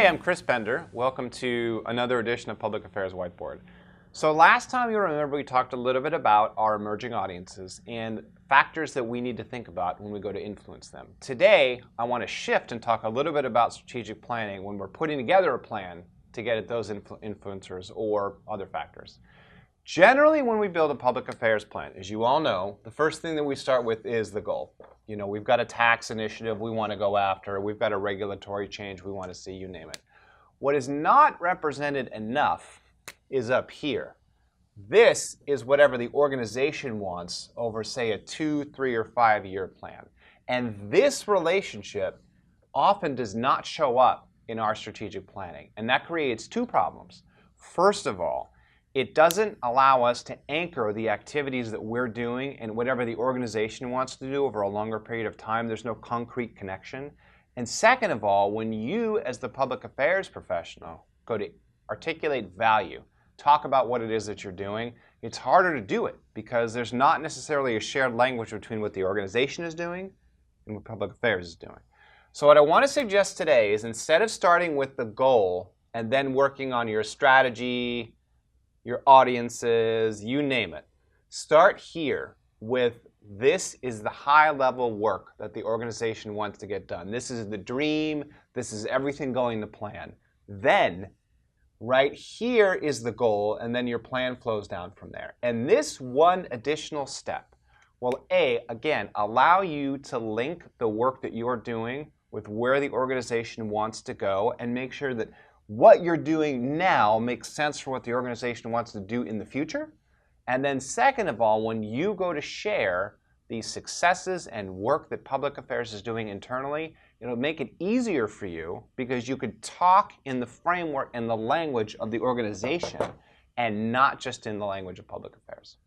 Hi, I'm Chris Bender. Welcome to another edition of Public Affairs Whiteboard. So last time you remember we talked a little bit about our emerging audiences and factors that we need to think about when we go to influence them. Today, I want to shift and talk a little bit about strategic planning when we're putting together a plan to get at those influencers or other factors. Generally, when we build a public affairs plan, as you all know, the first thing that we start with is the goal. You know, we've got a tax initiative we want to go after, we've got a regulatory change we want to see, you name it. What is not represented enough is up here. This is whatever the organization wants over, say, a 2, 3, or 5-year plan. And this relationship often does not show up in our strategic planning. And that creates two problems. First of all, it doesn't allow us to anchor the activities that we're doing and whatever the organization wants to do over a longer period of time. There's no concrete connection. And second of all, when you, as the public affairs professional, go to articulate value, talk about what it is that you're doing, it's harder to do it because there's not necessarily a shared language between what the organization is doing and what public affairs is doing. So what I want to suggest today is instead of starting with the goal and then working on your strategy, your audiences, you name it. Start here with this is the high-level work that the organization wants to get done. This is the dream. This is everything going to plan. Then, right here is the goal, and then your plan flows down from there. And this one additional step will, again, allow you to link the work that you're doing with where the organization wants to go and make sure that what you're doing now makes sense for what the organization wants to do in the future. And then second of all, when you go to share these successes and work that public affairs is doing internally, it'll make it easier for you because you could talk in the framework and the language of the organization and not just in the language of public affairs.